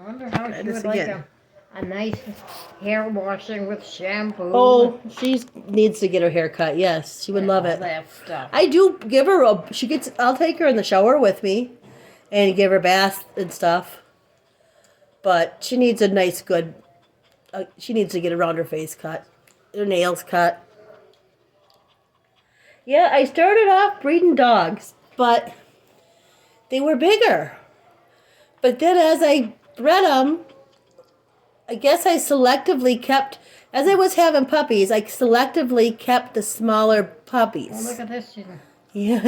I wonder how Try she this would like again. a nice hair washing with shampoo. Oh, she needs to get her hair cut. Yes, she would and love all it. that stuff. I do give her I'll take her in the shower with me and give her bath and stuff. But she needs a nice, good, she needs to get around her face cut, her nails cut. Yeah, I started off breeding dogs, but they were bigger. But then as I bred them, I guess I selectively kept, as I was having puppies, I selectively kept the smaller Oh, puppies. look at this. She's Yeah.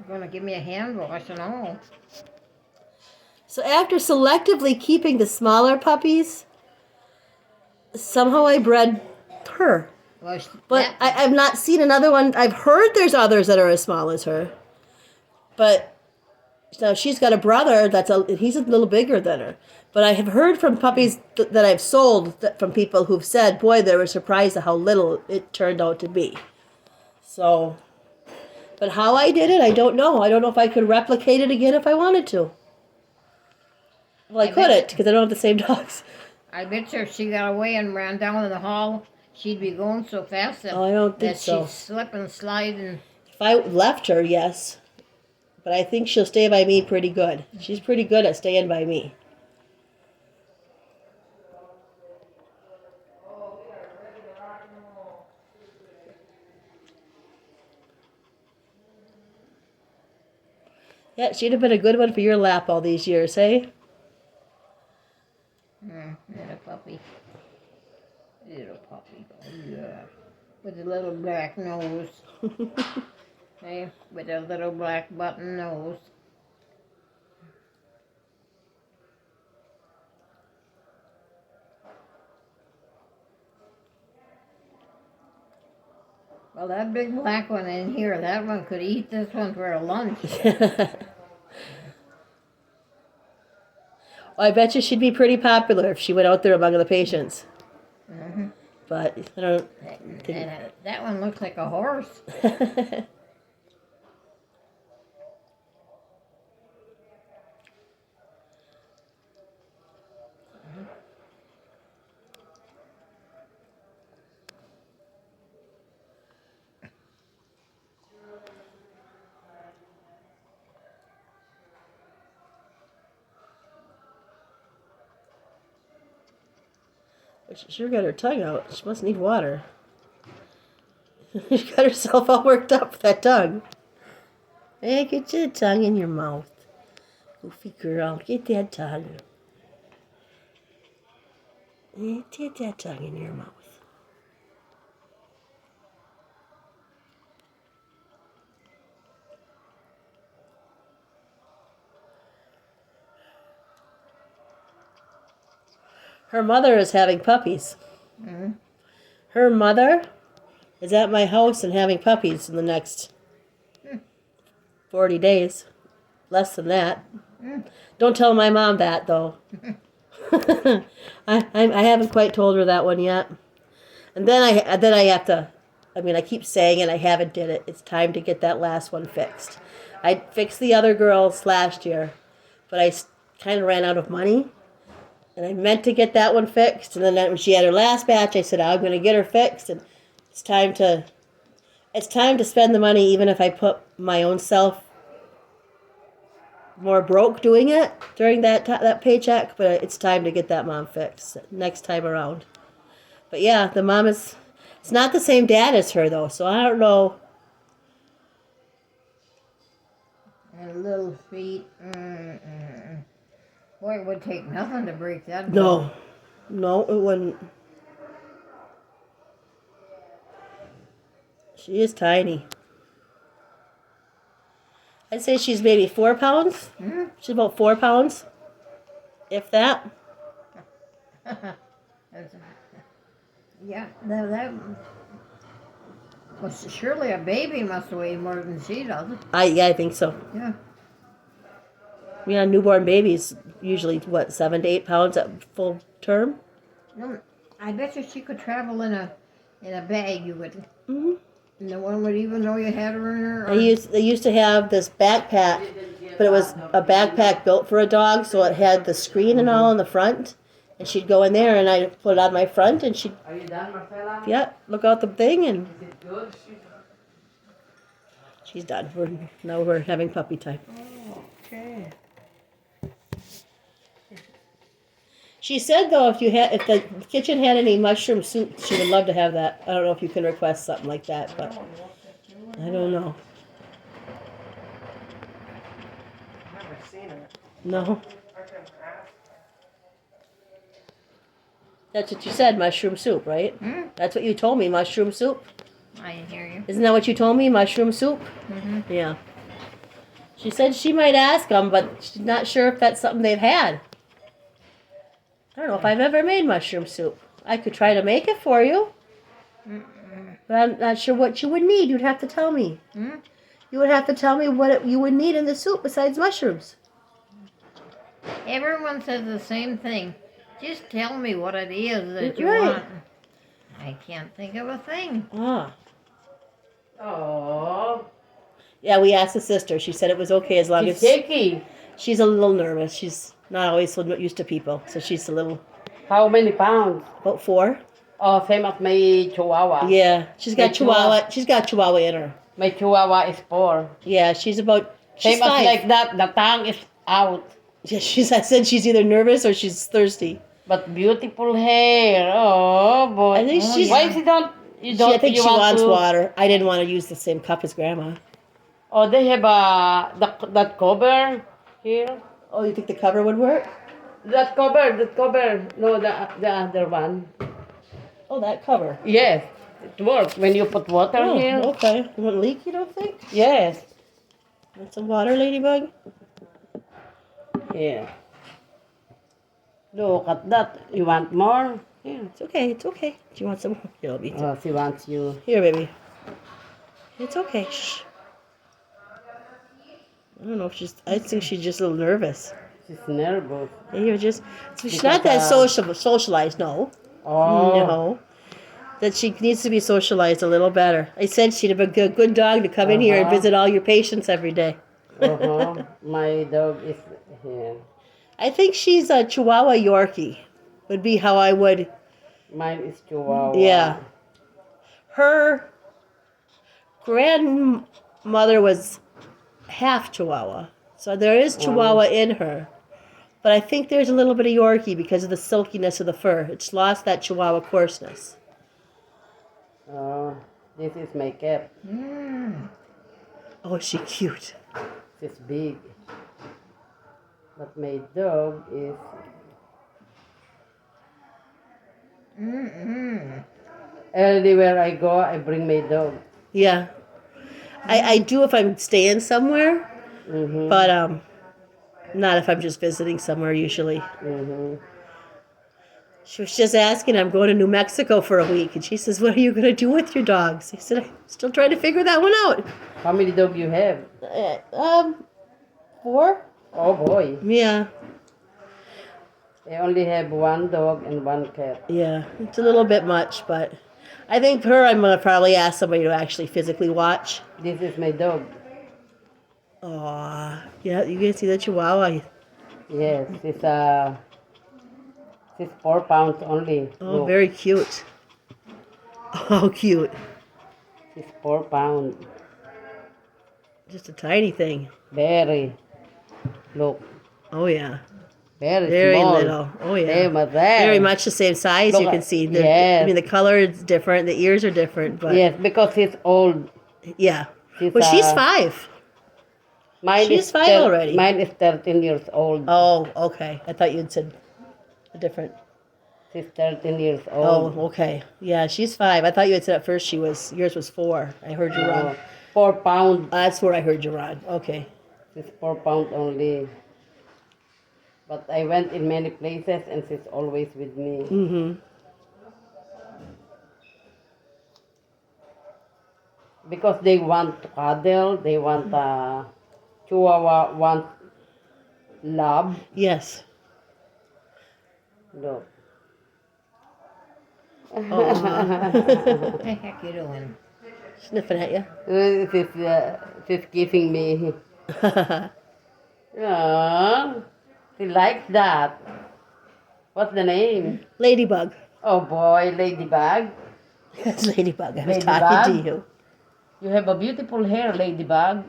going to give me a hand wash and all. So after selectively keeping the smaller puppies, somehow I bred her. Well, But I've not seen another one. I've heard there's others that are as small as her. But so she's got a brother he's a little bigger than her. But I have heard from puppies that I've sold from people who've said, boy, they were surprised at how little it turned out to be. So, but how I did it, I don't know. I don't know if I could replicate it again if I wanted to. Well, I couldn't because I don't have the same dogs. I bet you if she got away and ran down in the hall, she'd be going so fast that, Oh, I don't think that so. she'd slip and slide. And If I left her, yes. But I think she'll stay by me pretty good. She's pretty good at staying by me. Yeah, she'd have been a good one for your lap all these years, hey? little puppy. Little puppy. Oh, yeah. With a little black nose. Hey, with a little black button nose. Well, that big black one in here, that one could eat this one for a lunch. I bet you she'd be pretty popular if she went out there among the patients. Mm-hmm. But I don't think... And that one looks like a horse. She sure got her tongue out. She must need water. She got herself all worked up with that tongue. Hey, get your tongue in your mouth. Goofy girl, get that tongue. Get that tongue in your mouth. Her mother is having puppies. Mm-hmm. Her mother is at my house and having puppies in the next 40 days. Less than that. Don't tell my mom that, though. I haven't quite told her that one yet. And then I have to, I keep saying it, I haven't did it. It's time to get that last one fixed. I fixed the other girls last year, but I kind of ran out of money. And I meant to get that one fixed. And then when she had her last batch, I said, I'm going to get her fixed. And it's time to spend the money, even if I put my own self more broke doing it during that paycheck. But it's time to get that mom fixed next time around. But yeah, the mom it's not the same dad as her, though. So I don't know. And little feet. Boy, it would take nothing to break that No. bone. No, it wouldn't. She is tiny. I'd say she's maybe 4 pounds. Hmm? She's about 4 pounds, if that. Yeah, that well, surely a baby must weigh more than she does. I think so. Yeah. Yeah, newborn babies usually 7 to 8 pounds at full term. No, I bet you she could travel in a bag. You would. Mhm. No one would even know you had her in her. They used to have this backpack but it was a backpack built for a dog, so it had the screen and all in the front. And she'd go in there, and I'd put it on my front, and she'd, Are you done, Marcella? yeah, look out the thing, and Is it good? she's done. Now we're having puppy time. Okay. She said though, if the kitchen had any mushroom soup, she would love to have that. I don't know if you can request something like that, but I don't know. I've never seen it. No, I can ask. that's what you said, mushroom soup, right? Hmm? That's what you told me, mushroom soup. I hear you. Isn't that what you told me, mushroom soup? Mm-hmm. Yeah. She said she might ask them, but she's not sure if that's something they've had. I don't know if I've ever made mushroom soup. I could try to make it for you, but I'm not sure what you would need. You'd have to tell me. Hmm? You would have to tell me what you would need in the soup besides mushrooms. Everyone says the same thing. Just tell me what it is that you Right. want. I can't think of a thing. Ah. Oh, Yeah, we asked the sister. She said it was okay as long she's as shaky. she's a little nervous. She's not always so used to people, so she's a little. How many pounds? About 4. Oh, same as my Chihuahua. Yeah, she's got Like Chihuahua. She's got Chihuahua in her. My Chihuahua is 4. Yeah, she's about. She's Same as 5. like that. The tongue is out. Yeah, I said she's either nervous or she's thirsty. But beautiful hair. Oh boy. I think she's. Why is it don't? You don't. I think you she want wants to, water. I didn't want to use the same cup as Grandma. Oh, they have that cover here. Oh, you think the cover would work? That cover. No, the other one. Oh, that cover. Yes, it works when you put water Oh, here. okay. It won't leak, you don't think? Yes. Want some water, Ladybug? Yeah. Look at that. You want more? Yeah. It's okay. It's okay. Do you want some? Here, I'll be. Oh, she wants you. Here, baby. It's okay. Shh. I don't know if she's. I think she's just a little nervous. She's nervous. Yeah, you're just. She's Because, not that socialized. No. Oh. No. That she needs to be socialized a little better. I said she'd have a good dog to come in here and Uh-huh. visit all your patients every day. Uh-huh. My dog is here. I think she's a Chihuahua Yorkie. Would be how I would. Mine is Chihuahua. Yeah. Her grandmother was half Chihuahua. So there is Chihuahua in her. But I think there's a little bit of Yorkie because of the silkiness of the fur. It's lost that Chihuahua coarseness. Oh, this is my cat. Oh, is she cute? She's big. But my dog is... Everywhere I go, I bring my dog. Yeah. I do if I'm staying somewhere, Mm-hmm. but not if I'm just visiting somewhere usually. Mm-hmm. She was just asking, I'm going to New Mexico for a week. And she says, what are you going to do with your dogs? I said, I'm still trying to figure that one out. How many dog you have? 4? Oh boy. Yeah. I only have 1 dog and 1 cat. Yeah. It's a little bit much, but I think for her, I'm going to probably ask somebody to actually physically watch. This is my dog. Aw. Yeah, you can see the Chihuahua. Yes, she's 4 pounds only. Oh, Look, very cute. Oh, cute. she's 4 pounds. Just a tiny thing. Very. Look, Oh, yeah. very, Very small. little. Oh, yeah. Same as that. Very much the same size, Look you can at- see. yes. I mean, the color is different, the ears are different, but Yes, because she's old. yeah. She's, Well, she's 5. Mine She's is 5 already. Mine is 13 years old. Oh, okay. I thought you'd said a different. She's 13 years old. Oh, okay. Yeah, she's 5. I thought you had said at first yours was 4. I heard you wrong. 4 pounds. That's where I heard you wrong. Okay. She's 4 pounds only. But I went in many places and she's always with me. Mm-hmm. Because they want to cuddle, they want Chihuahua want love. Yes. Look. What the heck you doing? Sniffing at you. She's giving me. Yeah. She likes that. What's the name? Ladybug. Oh boy, Ladybug. That's Ladybug. I was Ladybug? talking to you. You have a beautiful hair, Ladybug.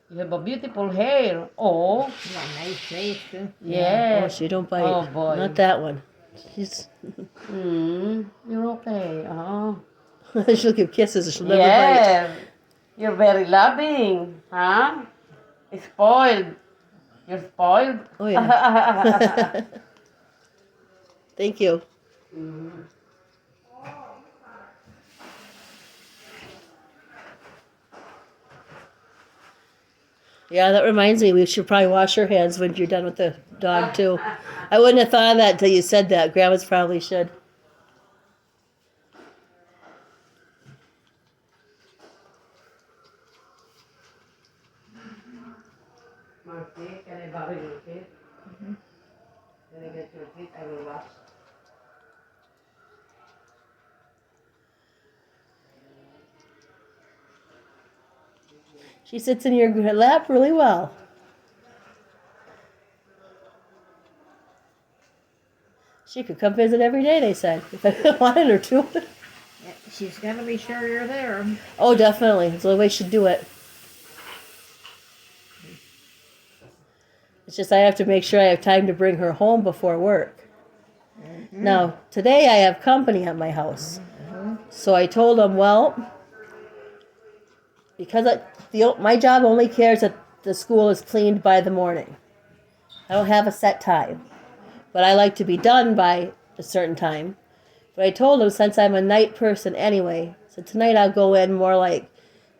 You have a beautiful hair. Oh, You got a nice face too. Oh, yes. she don't bite. Oh boy. Not that one. She's You're okay. Oh. she'll give kisses. She'll never bite. Yes. You're very loving, huh? Spoiled. You're spoiled. Oh yeah. Thank you. Yeah, that reminds me. We should probably wash our hands when you're done with the dog too. I wouldn't have thought of that until you said that. Grandma's probably should. Marcy, can I borrow your feet? Can I get your feet? I will wash. She sits in your lap really well. She could come visit every day, they said, if I wanted her to. Yeah, she's got to be sure you're there. Oh, definitely. It's the only way she'd do it. It's just I have to make sure I have time to bring her home before work. Now, today I have company at my house. So I told them, well, because my job only cares that the school is cleaned by the morning. I don't have a set time. But I like to be done by a certain time. But I told them, since I'm a night person anyway, so tonight I'll go in more like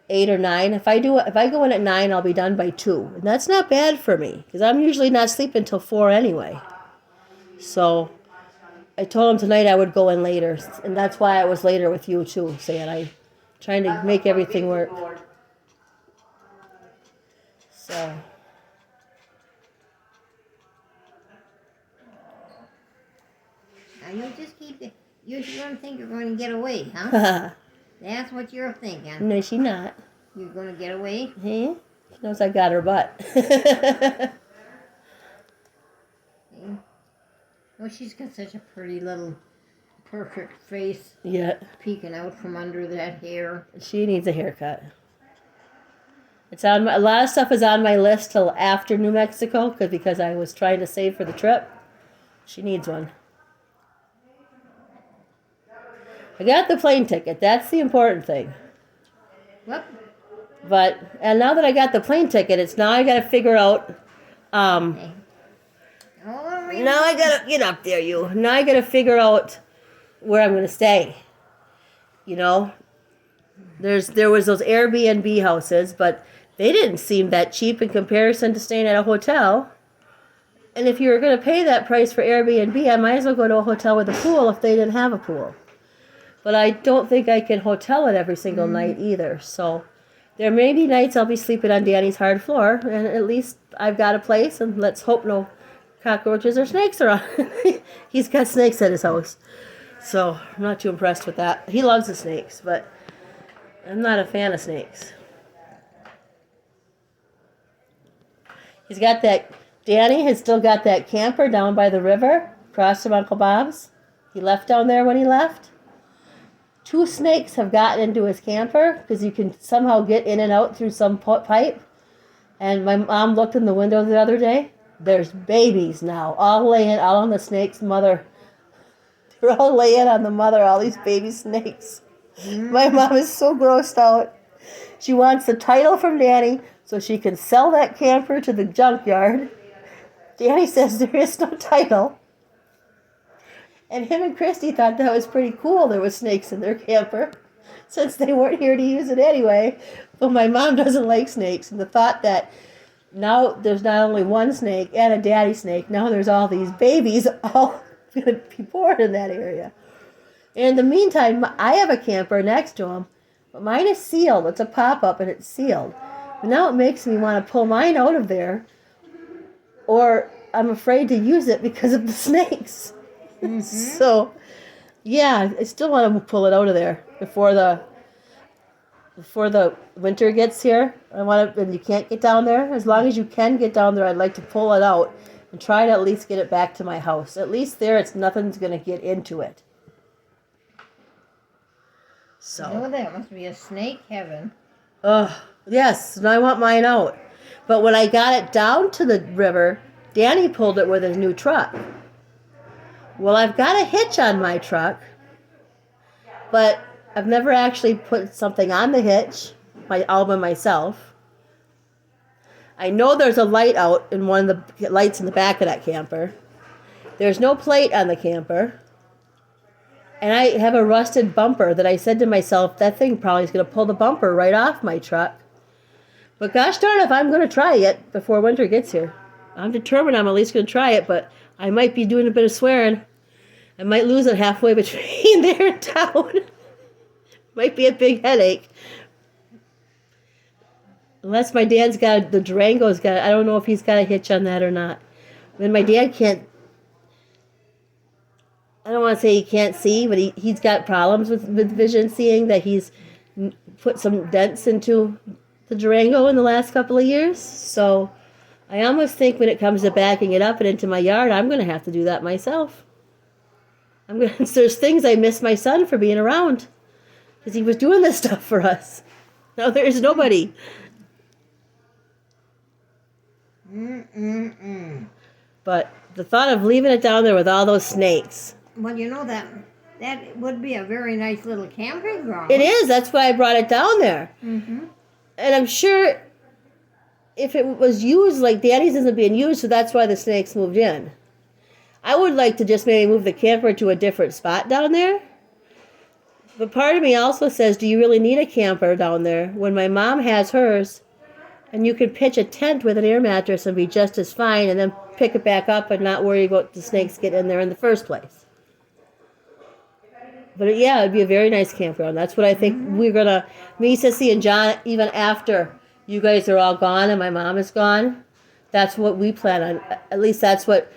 8 or 9. If I go in at 9, I'll be done by 2. And that's not bad for me, because I'm usually not sleeping until 4 anyway. So I told them tonight I would go in later. And that's why I was later with you too, saying I'm trying to make everything work. So... Now you just you don't think you're going to get away, huh? That's what you're thinking. No, she's not. You're going to get away? Hey, she knows I got her butt. Oh, she's got such a pretty little, perfect face Yeah, peeking out from under that hair. she needs a haircut. It's on a lot of stuff is on my list till after New Mexico because I was trying to save for the trip. She needs one. I got the plane ticket. That's the important thing. Whoop. And now that I got the plane ticket, it's now I got to figure out. Hey. Oh, really? Now I got to get up there, you. Now I got to figure out where I'm going to stay. You know, there was those Airbnb houses, but they didn't seem that cheap in comparison to staying at a hotel. And if you were going to pay that price for Airbnb, I might as well go to a hotel with a pool if they didn't have a pool. But I don't think I can hotel it every single night either. So there may be nights I'll be sleeping on Danny's hard floor, and at least I've got a place, and let's hope no cockroaches or snakes are on. He's got snakes at his house. So I'm not too impressed with that. He loves the snakes, but I'm not a fan of snakes. Danny has still got that camper down by the river, across from Uncle Bob's. He left down there when he left. 2 snakes have gotten into his camper because you can somehow get in and out through some pipe. And my mom looked in the window the other day. There's babies now, all laying all on the snake's mother. They're all laying on the mother, all these baby snakes. My mom is so grossed out. She wants the title from Danny so she can sell that camper to the junkyard. Danny says there is no title. And him and Christy thought that was pretty cool. There was snakes in their camper, since they weren't here to use it anyway. But my mom doesn't like snakes. And the thought that now there's not only one snake and a daddy snake, now there's all these babies all going to be born in that area. And in the meantime, I have a camper next to him, but mine is sealed. It's a pop-up and it's sealed. But now it makes me want to pull mine out of there, or I'm afraid to use it because of the snakes. So, yeah, I still want to pull it out of there before before the winter gets here. I want to, and you can't get down there. As long as you can get down there, I'd like to pull it out and try to at least get it back to my house. At least there, it's nothing's gonna get into it. So. Oh, that must be a snake heaven. Yes, and I want mine out. But when I got it down to the river, Danny pulled it with his new truck. Well, I've got a hitch on my truck, but I've never actually put something on the hitch, all by myself. I know there's a light out in one of the lights in the back of that camper. There's no plate on the camper. And I have a rusted bumper that I said to myself, that thing probably is going to pull the bumper right off my truck. But gosh darn if I'm going to try it before winter gets here. I'm determined I'm at least going to try it, but I might be doing a bit of swearing. I might lose it halfway between there and town. Might be a big headache. Unless my dad's got, the Durango's got, I don't know if he's got a hitch on that or not. Then my dad can't, I don't want to say he can't see, but he's got problems with vision seeing, that he's put some dents into the Durango in the last couple of years. So I almost think when it comes to backing it up and into my yard, I'm going to have to do that myself. There's things I miss my son for being around, because he was doing this stuff for us. Now there's nobody. But the thought of leaving it down there with all those snakes. Well, you know that would be a very nice little camping ground. It is. That's why I brought it down there. Mm-hmm. And I'm sure if it was used, like Daddy's isn't being used, so that's why the snakes moved in. I would like to just maybe move the camper to a different spot down there. But part of me also says, do you really need a camper down there when my mom has hers? And you could pitch a tent with an air mattress and be just as fine, and then pick it back up and not worry about the snakes getting in there in the first place. But yeah, it'd be a very nice campground. That's what I think we're going to, me, Sissy, and John, even after you guys are all gone and my mom is gone, that's what we plan on. At least that's what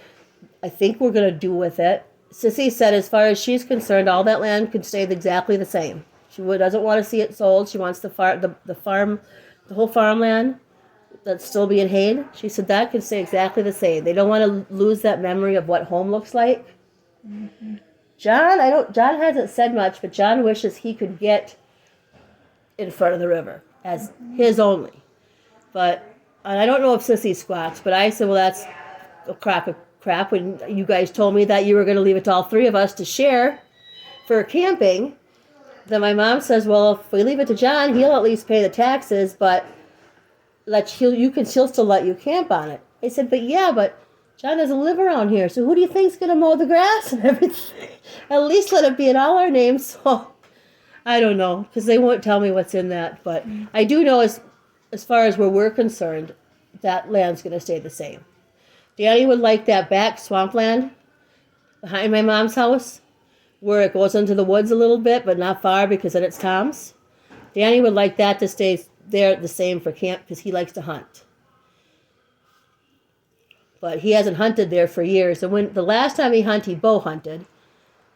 I think we're going to do with it. Sissy said as far as she's concerned, all that land could stay exactly the same. She doesn't want to see it sold. She wants the farm, the whole farmland that's still being hayed. She said that could stay exactly the same. They don't want to lose that memory of what home looks like. Mm-hmm. John hasn't said much, but John wishes he could get in front of the river as his only. And I don't know if Sissy squats, but I said, well, that's a crock of crap when you guys told me that you were going to leave it to all three of us to share for camping. Then my mom says, well, if we leave it to John, he'll at least pay the taxes, but he'll still let you camp on it. I said, but John doesn't live around here, so who do you think's going to mow the grass and everything? At least let it be in all our names. So I don't know, because they won't tell me what's in that. But I do know as far as where we're concerned, that land's going to stay the same. Danny would like that back swampland behind my mom's house, where it goes into the woods a little bit, but not far, because then it's Tom's. Danny would like that to stay there the same for camp, because he likes to hunt. But he hasn't hunted there for years. And when the last time he hunted, he bow hunted.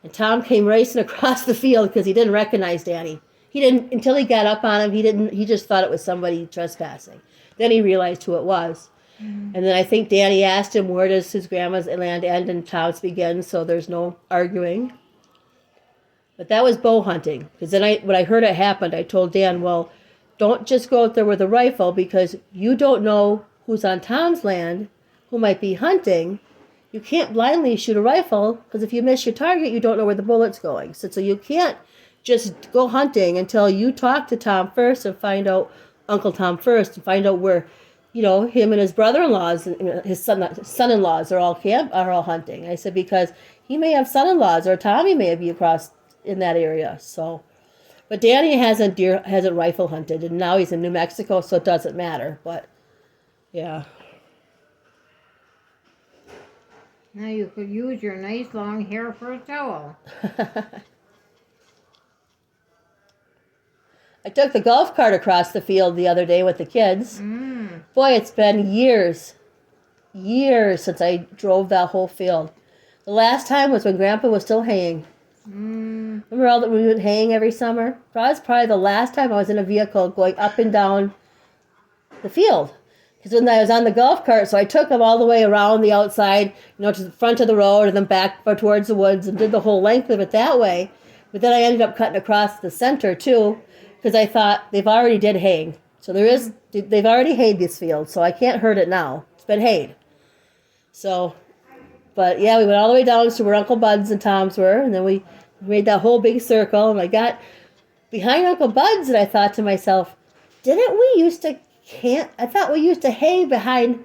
And Tom came racing across the field because he didn't recognize Danny. He didn't, until he got up on him, he just thought it was somebody trespassing. Then he realized who it was. And then I think Danny asked him, where does his grandma's land end and Tom's begin? So there's no arguing. But that was bow hunting. Because then when I heard it happened, I told Dan, well, don't just go out there with a rifle, because you don't know who's on Tom's land, who might be hunting. You can't blindly shoot a rifle, because if you miss your target, you don't know where the bullet's going. So you can't just go hunting until you talk to Tom first and find out, Uncle Tom first, and find out where, him and his brother-in-laws, and his son-in-laws are all hunting. I said, because he may have son-in-laws, or Tommy may be across in that area. So, but Danny hasn't rifle hunted, and now he's in New Mexico, so it doesn't matter. But yeah. Now you could use your nice long hair for a towel. I took the golf cart across the field the other day with the kids. Boy, it's been years since I drove that whole field. The last time was when Grandpa was still haying. Remember all that we went haying every summer? That was probably the last time I was in a vehicle going up and down the field. Because when I was on the golf cart, so I took them all the way around the outside, to the front of the road and then back towards the woods and did the whole length of it that way. But then I ended up cutting across the center too, because I thought they've already did haying. So they've already hayed this field, so I can't hurt it now. It's been hayed. So, but yeah, we went all the way down to where Uncle Bud's and Tom's were, and then we made that whole big circle, and I got behind Uncle Bud's, and I thought to myself, I thought we used to hay behind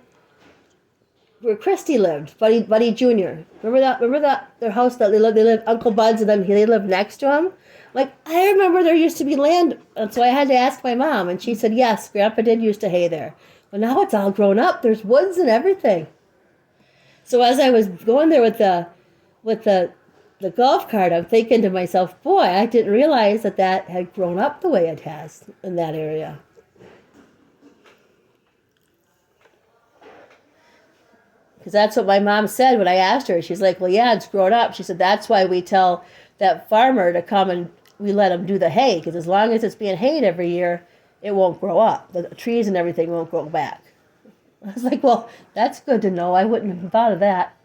where Christy lived, Buddy Jr. Remember that their house that they lived Uncle Bud's, and then they lived next to him? Like, I remember there used to be land, and so I had to ask my mom, and she said, yes, Grandpa did used to hay there. But now it's all grown up. There's woods and everything. So as I was going there with the golf cart, I'm thinking to myself, boy, I didn't realize that had grown up the way it has in that area. Because that's what my mom said when I asked her. She's like, well, yeah, it's grown up. She said, that's why we tell that farmer to come and we let him do the hay. Because as long as it's being hayed every year, it won't grow up. The trees and everything won't grow back. I was like, well, that's good to know. I wouldn't have thought of that.